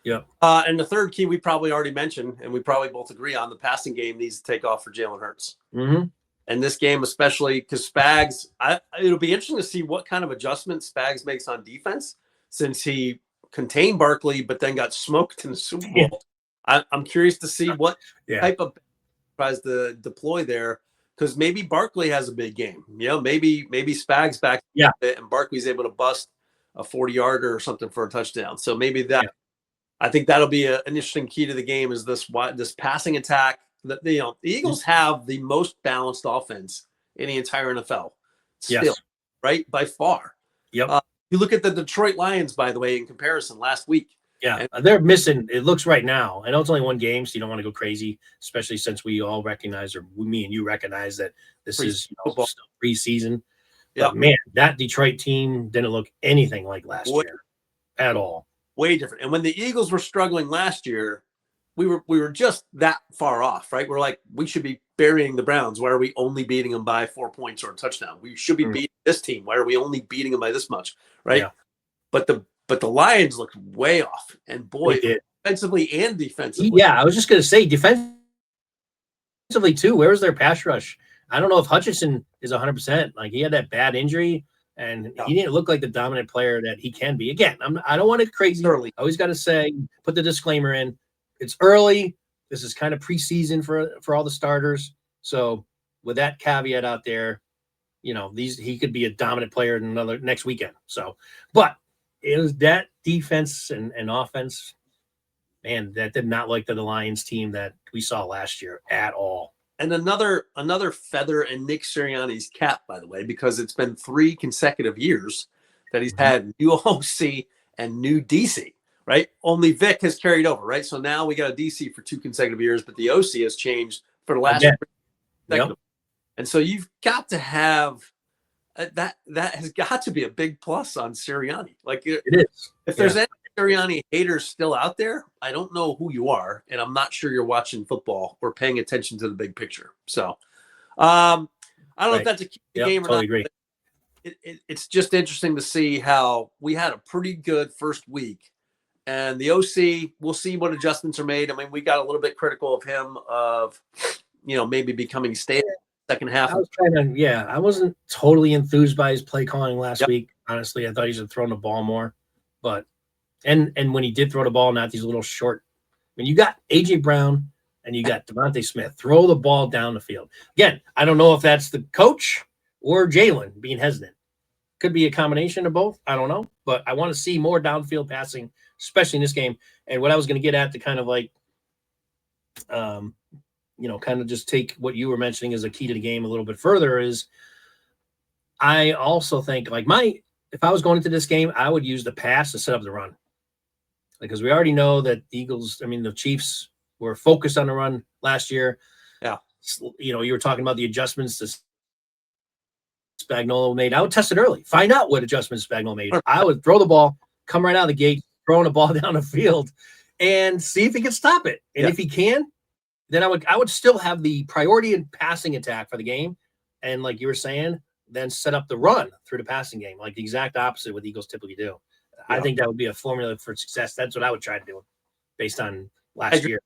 Yeah. And the third key we probably already mentioned, and we probably both agree on, the passing game needs to take off for Jalen Hurts. Mm-hmm. And this game, especially because Spags, it'll be interesting to see what kind of adjustments Spags makes on defense, since he contained Barkley, but then got smoked in the Super Bowl. Yeah. I'm curious to see what type of tries to deploy there, because maybe Barkley has a big game. You know, maybe Spags back a bit and Barkley's able to bust a 40-yarder or something for a touchdown. So maybe that. Yeah. I think that'll be an interesting key to the game, is this passing attack. That, you know, the Eagles have the most balanced offense in the entire NFL. Still, right? By far. Yep. You look at the Detroit Lions, by the way, in comparison last week. Yeah, and they're missing. It looks right now. I know it's only one game, so you don't want to go crazy, especially since we all recognize, or me and you recognize, that this is still preseason. Yeah, man, that Detroit team didn't look anything like last year at all. Way different. And when the Eagles were struggling last year, we were just that far off, right? We're like, we should be burying the Browns. Why are we only beating them by 4 points or a touchdown? We should be beating this team. Why are we only beating them by this much, right? Yeah. But the Lions looked way off, and boy, offensively and defensively. Yeah, I was just going to say defensively too. Where was their pass rush? I don't know if Hutchinson is 100%. Like, he had that bad injury, and he didn't look like the dominant player that he can be. Again, I don't want it crazy early. I always got to say, put the disclaimer in. It's early. This is kind of preseason for all the starters. So with that caveat out there, you know, he could be a dominant player in next weekend. So, but it was that defense and offense, man, that did not like the Lions team that we saw last year at all. And another feather in Nick Sirianni's cap, by the way, because it's been 3 consecutive years that he's had new OC and new DC, right? Only Vic has carried over, right? So now we got a DC for 2 consecutive years, but the OC has changed for the last 3 consecutive. And so you've got to have that has got to be a big plus on Sirianni. Like, it is. If there's any Sirianni haters still out there, I don't know who you are, and I'm not sure you're watching football or paying attention to the big picture. So I don't know if that's a key game or not. Agree. It's just interesting to see how we had a pretty good first week, and the OC, we'll see what adjustments are made. I mean, we got a little bit critical of him of, you know, maybe becoming stable second half. I wasn't totally enthused by his play calling last week. Honestly, I thought he should have thrown the ball more, but and when he did throw the ball, not these little short. When you got AJ Brown and you got Devontae Smith, throw the ball down the field. Again, I don't know if that's the coach or Jalen being hesitant. Could be a combination of both. I don't know, but I want to see more downfield passing, especially in this game. And what I was going to get at to kind of like, you know, kind of just take what you were mentioning as a key to the game a little bit further is, I also think, like, if I was going into this game, I would use the pass to set up the run. Because we already know that the Chiefs were focused on the run last year. Yeah. You know, you were talking about the adjustments that Spagnuolo made. I would test it early, find out what adjustments Spagnuolo made. I would throw the ball, come right out of the gate, throwing the ball down the field, and see if he can stop it. And if he can, then I would still have the priority in passing attack for the game. And like you were saying, then set up the run through the passing game, like the exact opposite of what the Eagles typically do. I think that would be a formula for success. That's what I would try to do based on last year.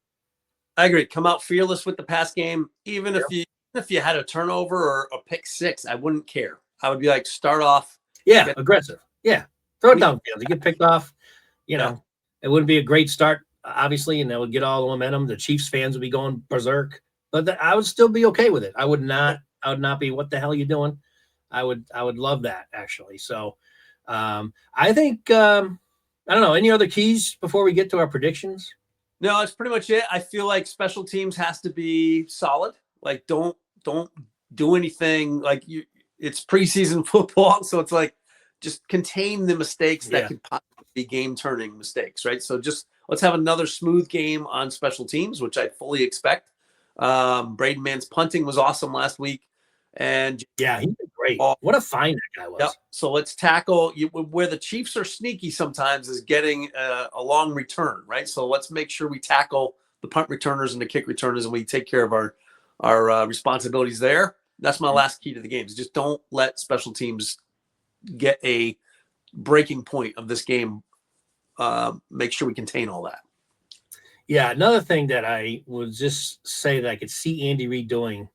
I agree. Come out fearless with the pass game. Even if you had a turnover or a pick 6, I wouldn't care. I would be like, start off. Yeah, aggressive. Yeah. Throw it downfield. You get picked off. You know, it wouldn't be a great start, obviously, and that would get all the momentum. The Chiefs fans would be going berserk, but I would still be okay with it. I would not be, what the hell are you doing? I would love that, actually. So I think, I don't know, any other keys before we get to our predictions? No, that's pretty much it. I feel like special teams has to be solid. Like, don't do anything like it's preseason football. So it's like, just contain the mistakes that could possibly be game-turning mistakes, right? So just let's have another smooth game on special teams, which I fully expect. Braden Mann's punting was awesome last week. And he did great. What a find that guy was. Yep. So let's tackle where the Chiefs are sneaky sometimes is getting a long return, right? So let's make sure we tackle the punt returners and the kick returners, and we take care of our responsibilities there. That's my last key to the game. Is just don't let special teams get a breaking point of this game. Make sure we contain all that. Yeah, another thing that I would just say that I could see Andy Reid doing,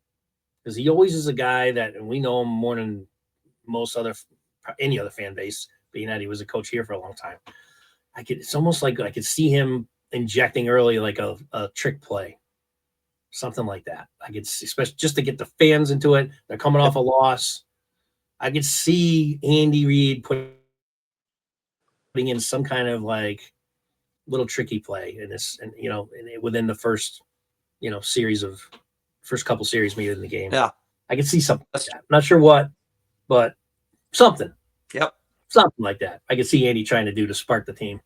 because he always is a guy that, and we know him more than any other fan base, being that he was a coach here for a long time. It's almost like I could see him injecting early, like a trick play, something like that. I could see, especially just to get the fans into it. They're coming off a loss. I could see Andy Reid putting in some kind of like little tricky play in this, and within the first, first couple series maybe in the game. Yeah, I could see something like that. I'm not sure what, but something. Yep. Something like that. I could see Andy trying to do to spark the team,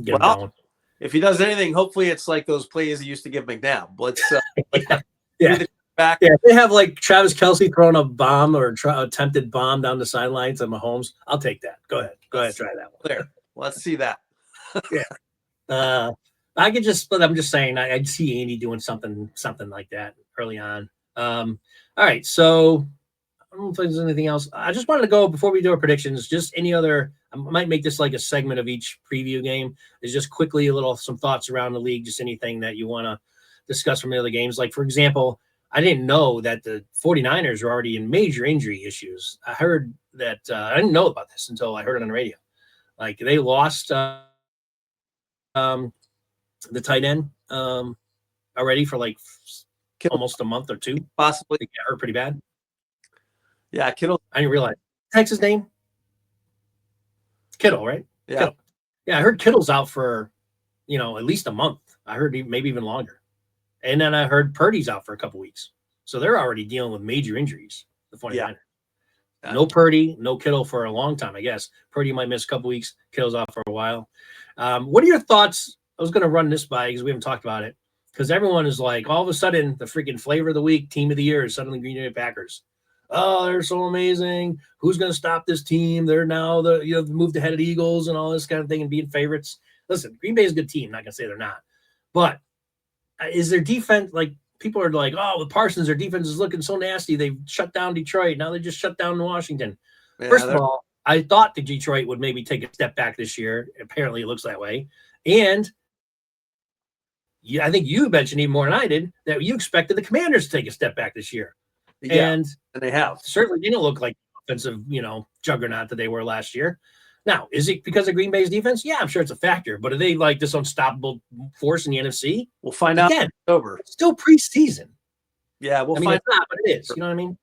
get him going. If he does anything, hopefully it's like those plays he used to give McNabb. Let's back. Yeah, if they have like Travis Kelce throwing a bomb or attempted bomb down the sidelines at Mahomes, I'll take that. Go ahead, try that one. There, let's see that. Yeah, I could just, but I'm just saying, I'd see Andy doing something like that early on. All right, so I don't know if there's anything else. I just wanted to go before we do our predictions. Just any other, I might make this like a segment of each preview game. Is just quickly some thoughts around the league. Just anything that you want to discuss from the other games. Like, for example, I didn't know that the 49ers are already in major injury issues. I heard that I didn't know about this until I heard it on the radio. Like, they lost the tight end already for like almost a month or two. Possibly. They got hurt pretty bad. Yeah, Kittle. I didn't realize. What's his name? Kittle, right? Yeah. Kittle. Yeah, I heard Kittle's out for, at least a month. I heard maybe even longer. And then I heard Purdy's out for a couple weeks. So they're already dealing with major injuries, the 49ers. Yeah. No Purdy, no Kittle for a long time, I guess. Purdy might miss a couple weeks. Kittle's out for a while. What are your thoughts? I was going to run this by because we haven't talked about it. Because everyone is like, all of a sudden, the freaking flavor of the week, team of the year is suddenly Green Bay Packers. Oh, they're so amazing. Who's going to stop this team? They're now moved ahead of the Eagles and all this kind of thing and being favorites. Listen, Green Bay is a good team. Not going to say they're not. But is their defense, like, people are like, oh, with Parsons, their defense is looking so nasty. They've shut down Detroit. Now they just shut down Washington. Yeah, first of all, I thought that Detroit would maybe take a step back this year. Apparently it looks that way. And I think you mentioned even more than I did that you expected the Commanders to take a step back this year. Yeah, and they have. Certainly didn't look like offensive, juggernaut that they were last year. Now, is it because of Green Bay's defense? Yeah, I'm sure it's a factor. But are they like this unstoppable force in the NFC? We'll find out in October. It's still preseason. Yeah, we'll find out, but it is. You know what I mean?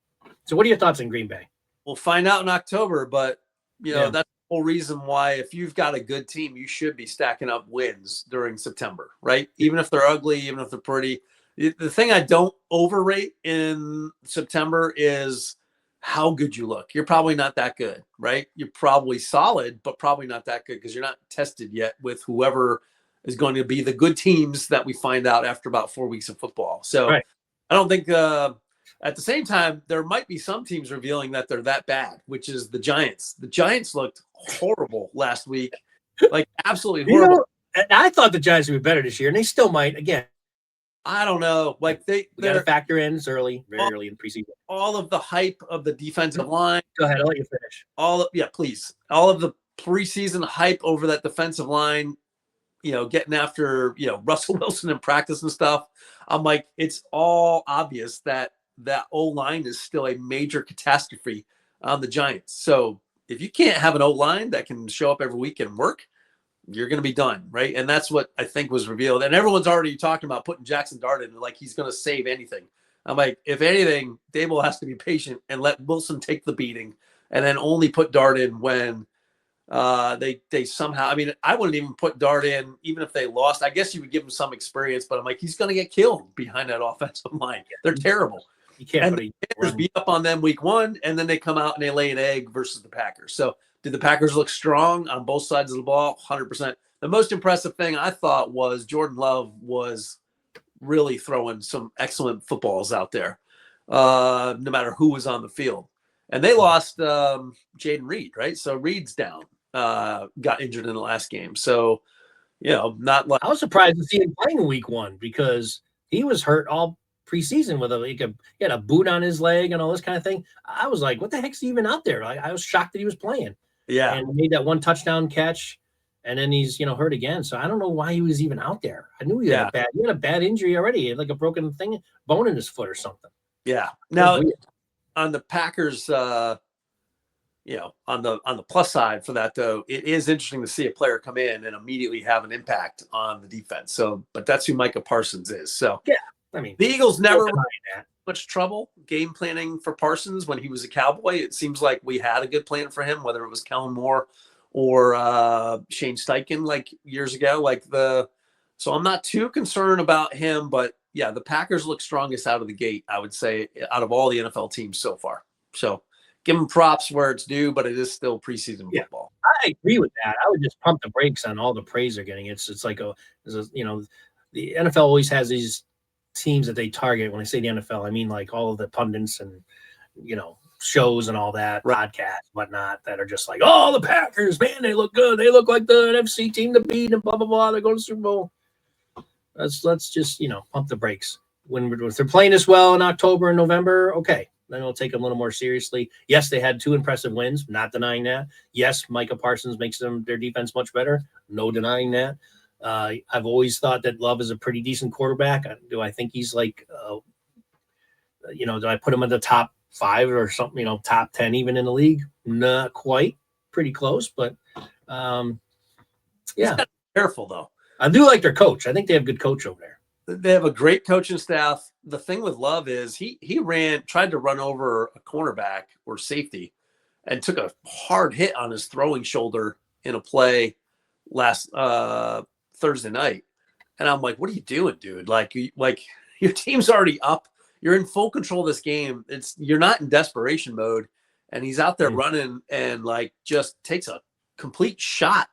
So what are your thoughts on Green Bay? We'll find out in October, but, that's the whole reason why if you've got a good team, you should be stacking up wins during September, right? Even if they're ugly, even if they're pretty. The thing I don't overrate in September is how good you look. You're probably not that good, right? You're probably solid, but probably not that good because you're not tested yet with whoever is going to be the good teams that we find out after about 4 weeks of football. So right. I don't think at the same time, there might be some teams revealing that they're that bad, which is the Giants. The Giants looked horrible last week, like absolutely horrible. I thought the Giants would be better this year, and they still might again. I don't know. Like we got to factor in very early in preseason. All of the hype of the defensive line. Go ahead, I'll let you finish. Please. All of the preseason hype over that defensive line, getting after, Russell Wilson in practice and stuff. I'm like, it's all obvious that O-line is still a major catastrophe on the Giants. So if you can't have an O-line that can show up every week and work, you're going to be done, right? And that's what I think was revealed. And everyone's already talking about putting Jackson Dart in, like he's going to save anything. I'm like, if anything, Dable has to be patient and let Wilson take the beating and then only put Dart in when they somehow, I mean, I wouldn't even put Dart in even if they lost. I guess you would give him some experience, but I'm like, he's going to get killed behind that offensive line. They're terrible. You can't beat up on them week one, and then they come out and they lay an egg versus the Packers. So did the Packers look strong on both sides of the ball? 100%. The most impressive thing I thought was Jordan Love was really throwing some excellent footballs out there, no matter who was on the field. And they lost Jaden Reed, right? So Reed's down, got injured in the last game. So, not like I was surprised to see him playing week one because he was hurt all preseason with he had a boot on his leg and all this kind of thing. I was like, what the heck's he even out there? I was shocked that he was playing. Yeah. And made that one touchdown catch, and then he's hurt again. So I don't know why he was even out there. I knew he had a bad injury already. He had like a broken bone in his foot or something. Yeah. Now on the Packers, on the plus side for that though, it is interesting to see a player come in and immediately have an impact on the defense. So, but that's who Micah Parsons is. So yeah, I mean, the Eagles never had much trouble game planning for Parsons when he was a Cowboy. It seems like we had a good plan for him, whether it was Kellen Moore or Shane Steichen like years ago. So I'm not too concerned about him, but yeah, the Packers look strongest out of the gate, I would say, out of all the NFL teams so far. So give them props where it's due, but it is still preseason football. I agree with that. I would just pump the brakes on all the praise they're getting. It's like the NFL always has these teams that they target. When I say the NFL, I mean like all of the pundits and shows and all that, podcasts, whatnot, that are just like, oh, the Packers, man, they look good. They look like the NFC team to beat and blah blah blah. They're going to the Super Bowl. Let's just pump the brakes. When they're playing this well in October and November, okay, then we'll take them a little more seriously. Yes, they had 2 impressive wins, not denying that. Yes, Micah Parsons makes their defense much better, no denying that. I've always thought that Love is a pretty decent quarterback. Do I think he's like, do I put him in the top 5 or something, top 10 even in the league? Not quite, pretty close, but yeah. Careful though. I do like their coach. I think they have a good coach over there. They have a great coaching staff. The thing with Love is he tried to run over a cornerback or safety and took a hard hit on his throwing shoulder in a play last Thursday night. And I'm like, what are you doing, dude? Like your team's already up. You're in full control of this game. You're not in desperation mode. And he's out there running and just takes a complete shot.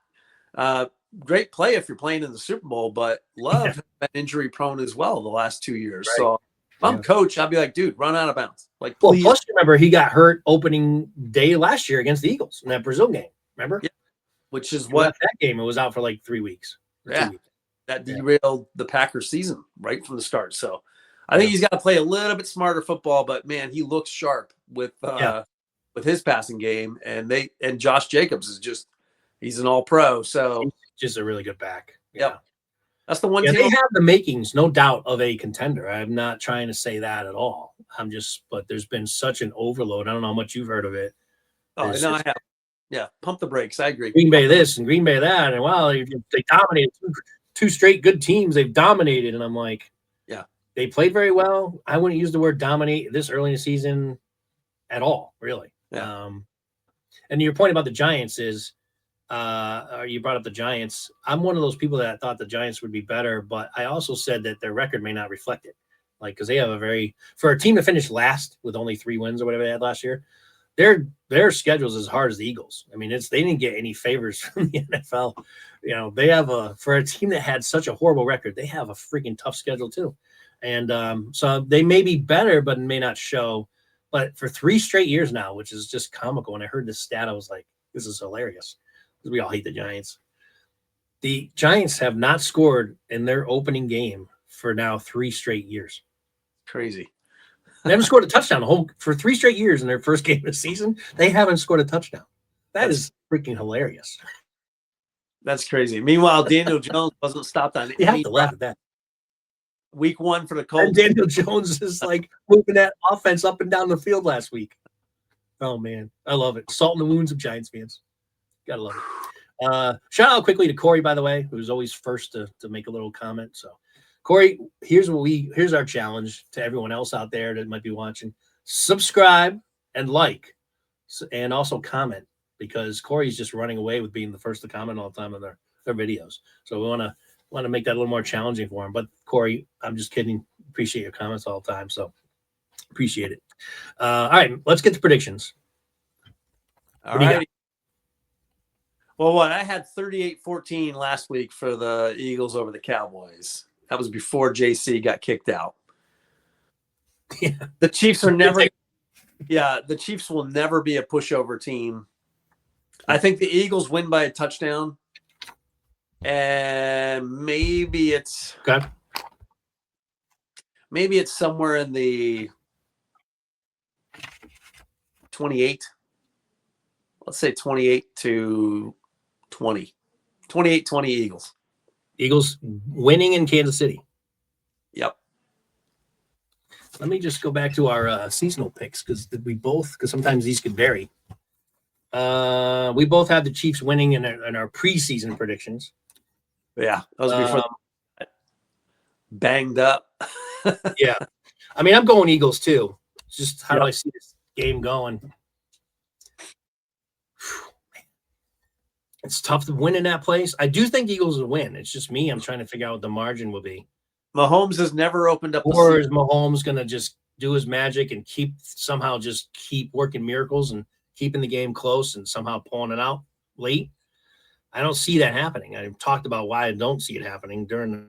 Great play if you're playing in the Super Bowl, but Love has been injury prone as well the last 2 years. Right. So if I'm coach, I'd be like, dude, run out of bounds. Please. Plus remember he got hurt opening day last year against the Eagles in that Brazil game. Remember? Yeah. Which is that game. It was out for like 3 weeks. 2 weeks. That derailed the Packers season right from the start. So I think he's got to play a little bit smarter football, but man, he looks sharp with his passing game, and Josh Jacobs he's an all pro. So he's just a really good back. Yeah. That's the one team. They have the makings, no doubt, of a contender. I'm not trying to say that at all. But there's been such an overload. I don't know how much you've heard of it. Oh, no, I have. Yeah. Pump the brakes. I agree. Green Bay this and Green Bay that. And wow, they dominated two straight good teams. They've dominated. And I'm like, yeah, they played very well. I wouldn't use the word dominate this early in the season at all, really. Yeah. And your point about the Giants is, you brought up the Giants. I'm one of those people that thought the Giants would be better, but I also said that their record may not reflect it. Because they have for a team to finish last with only 3 wins or whatever they had last year, their schedule is as hard as the Eagles. I mean, they didn't get any favors from the NFL. They have for a team that had such a horrible record, they have a freaking tough schedule too. And so they may be better, but may not show. But for 3 straight years now, which is just comical. When I heard this stat, I was like, this is hilarious. Because we all hate the Giants. The Giants have not scored in their opening game for now 3 straight years. Crazy. They haven't scored a touchdown for 3 straight years in their first game of the season. They haven't scored a touchdown. That's freaking hilarious. That's crazy. Meanwhile, Daniel Jones wasn't stopped on. You have to laugh at that. Week 1 for the Colts. And Daniel Jones is moving that offense up and down the field last week. Oh man, I love it. Salt in the wounds of Giants fans. Gotta love it. Shout out quickly to Corey, by the way, who's always first to make a little comment. So, Corey, here's our challenge to everyone else out there that might be watching: subscribe and like, and also comment, because Corey's just running away with being the first to comment all the time on their videos. So we want to make that a little more challenging for him. But Corey, I'm just kidding. Appreciate your comments all the time. So appreciate it. All right, let's get to predictions. All right. Well, I had 38-14 last week for the Eagles over the Cowboys. That was before JC got kicked out. Yeah. The Chiefs are never – the Chiefs will never be a pushover team. I think the Eagles win by a touchdown, and maybe it's okay. maybe it's somewhere in the 28. Let's say 28 to 20. 28-20 Eagles. Eagles winning in Kansas City. Yep. Let me just go back to our seasonal picks because sometimes these could vary. We both had the Chiefs winning in our preseason predictions. Yeah, that was before banged up. Yeah. I mean, I'm going Eagles too. Just how do I see this game going? It's tough to win in that place. I do think the Eagles will win. It's just me. I'm trying to figure out what the margin will be. Mahomes has never opened up. Or is Mahomes going to just do his magic and keep working miracles and keeping the game close and somehow pulling it out late? I don't see that happening. I've talked about why I don't see it happening during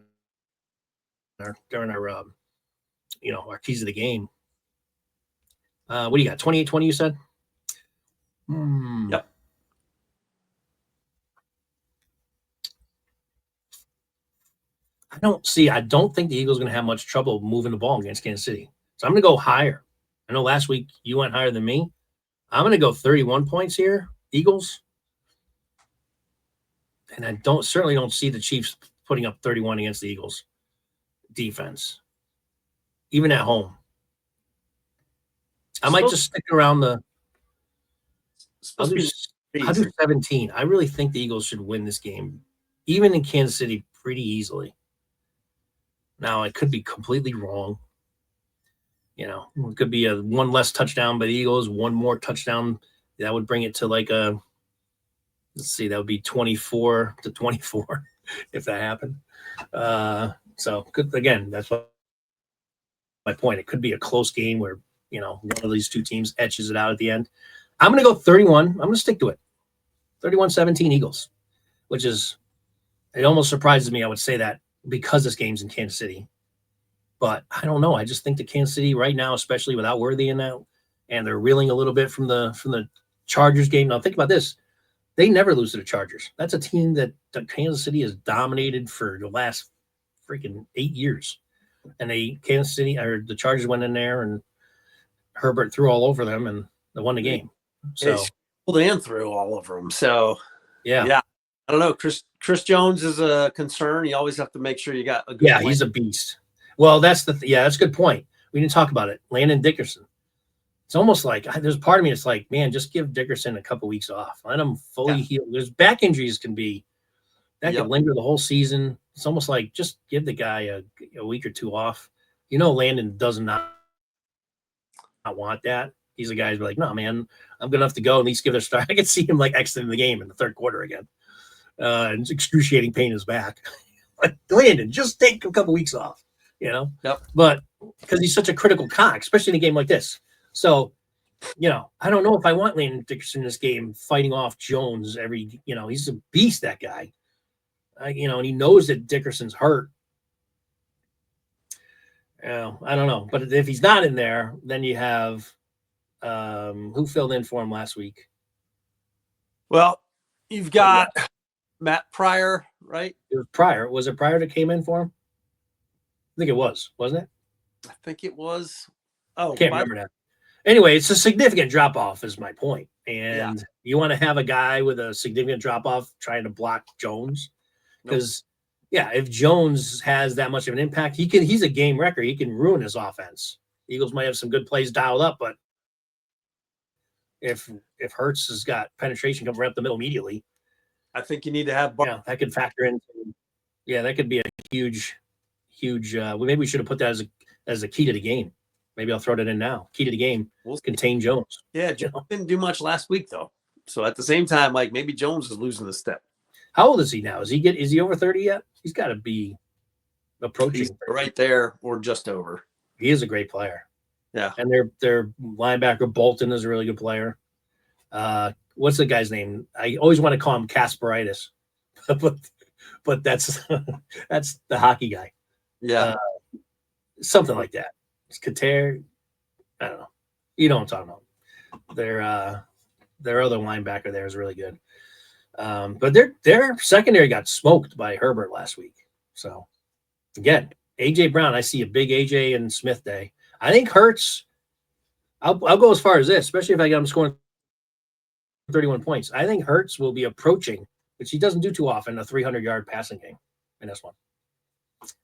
our our keys of the game. What do you got? 28-20, you said? Yep. I don't think the Eagles are going to have much trouble moving the ball against Kansas City. So I'm going to go higher. I know last week you went higher than me. I'm going to go 31 points here, Eagles. And I certainly don't see the Chiefs putting up 31 against the Eagles defense, even at home. I might just stick around I'll do 17. I really think the Eagles should win this game, even in Kansas City, pretty easily. Now, I could be completely wrong. It could be one less touchdown by the Eagles, one more touchdown. That would bring it to that would be 24-24 if that happened. Again, that's what my point. It could be a close game where, one of these two teams etches it out at the end. I'm going to go 31. I'm going to stick to it. 31-17 Eagles, which is, it almost surprises me I would say that because this game's in Kansas City. But I don't know. I just think that Kansas City right now, especially without Worthy in that, and they're reeling a little bit from the Chargers game. Now think about this. They never lose to the Chargers. That's a team that Kansas City has dominated for the last freaking 8 years. And the Chargers went in there and Herbert threw all over them and they won the game. So and threw all over them. So yeah. I don't know. Chris Jones is a concern. You always have to make sure you got a good plan. He's a beast. Well, that's that's a good point. We didn't talk about it. Landon Dickerson. It's almost like there's part of me that's like, man, just give Dickerson a couple weeks off. Let him fully heal. There's back injuries can linger the whole season. It's almost like just give the guy a week or two off. Landon does not want that. He's a guy who's like, no, man, I'm good enough to go and at least give it a start. I can see him exiting the game in the third quarter again. And it's excruciating pain in his back. Like, Landon, just take a couple weeks off, Yep. But because he's such a critical cog, especially in a game like this. So, I don't know if I want Landon Dickerson in this game fighting off Jones he's a beast, that guy. And he knows that Dickerson's hurt. I don't know. But if he's not in there, then you have who filled in for him last week? Well, you've got Matt Pryor, right? It was Pryor. Was it Pryor that came in for him? I think it was, wasn't it? I think it was. Oh, can't remember that. Anyway, it's a significant drop-off is my point. And you want to have a guy with a significant drop-off trying to block Jones. Because, if Jones has that much of an impact, he's a game wrecker. He can ruin his offense. Eagles might have some good plays dialed up, but if Hurts has got penetration coming right up the middle immediately, I think you need to have that could factor into. Yeah, that could be a huge. Maybe we should have put that as a key to the game. Maybe I'll throw that in now. Key to the game: contain Jones. Yeah, Jones didn't do much last week though. So at the same time, maybe Jones is losing the step. How old is he now? Is he over 30 yet? He's got to be approaching. He's right there or just over. He is a great player. Yeah. And their linebacker Bolton is a really good player. What's the guy's name? I always want to call him Kasperitis, but that's the hockey guy. Yeah. Something like that. It's Kater. I don't know. You know what I'm talking about. Their other linebacker there is really good. But their secondary got smoked by Herbert last week. So again, AJ Brown, I see a big AJ and Smith day. I think Hurts. I'll go as far as this, especially if I get him scoring 31 points. I think Hurts will be approaching, which he doesn't do too often, a 300-yard passing game in this one.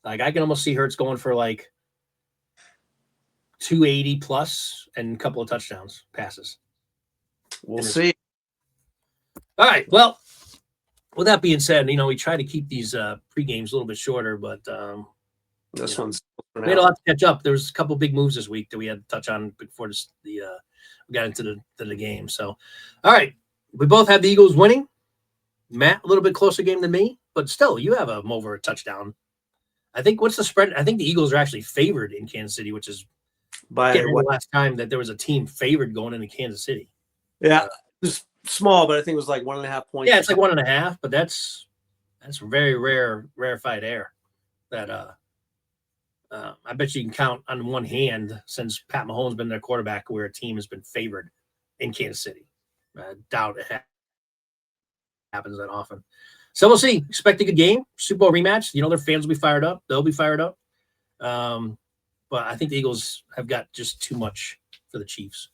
Like I can almost see Hurts going for like 280 plus and a couple of touchdowns passes. We'll see. All right. Well, with that being said, we try to keep these pre-games a little bit shorter, but this one's we had a lot to catch up. There was a couple big moves this week that we had to touch on before we got into the game. So, all right, we both have the Eagles winning. Matt, a little bit closer game than me, but still, you have them over a touchdown. I think what's the spread? I think the Eagles are actually favored in Kansas City, which is by the last time that there was a team favored going into Kansas City. Yeah, it was small, but I think it was like 1.5 points. Yeah, it's like 1.5, but that's very rarefied air. That I bet you can count on one hand since Pat Mahomes been their quarterback where a team has been favored in Kansas City. I doubt it happens that often. So we'll see. Expect a good game. Super Bowl rematch. Their fans will be fired up. They'll be fired up. But I think the Eagles have got just too much for the Chiefs.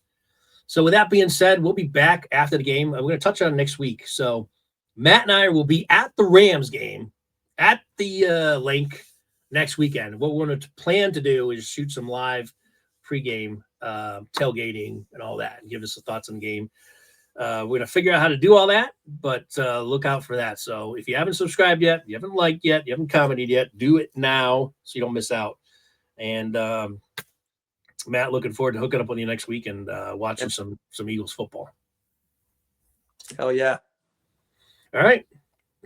So with that being said, we'll be back after the game. I'm going to touch on it next week. So Matt and I will be at the Rams game at the link next weekend. What we're going to plan to do is shoot some live pregame tailgating and all that and give us the thoughts on the game. We're going to figure out how to do all that, but look out for that. So if you haven't subscribed yet, you haven't liked yet, you haven't commented yet, do it now so you don't miss out. And Matt, looking forward to hooking up with you next week and watching some Eagles football. Hell yeah. All right.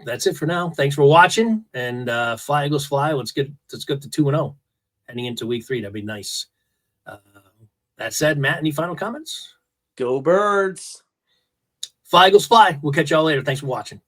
That's it for now. Thanks for watching. And fly, Eagles, fly. Let's get to 2-0 heading into week 3. That'd be nice. That said, Matt, any final comments? Go Birds. Fly, Eagles, fly. We'll catch y'all later. Thanks for watching.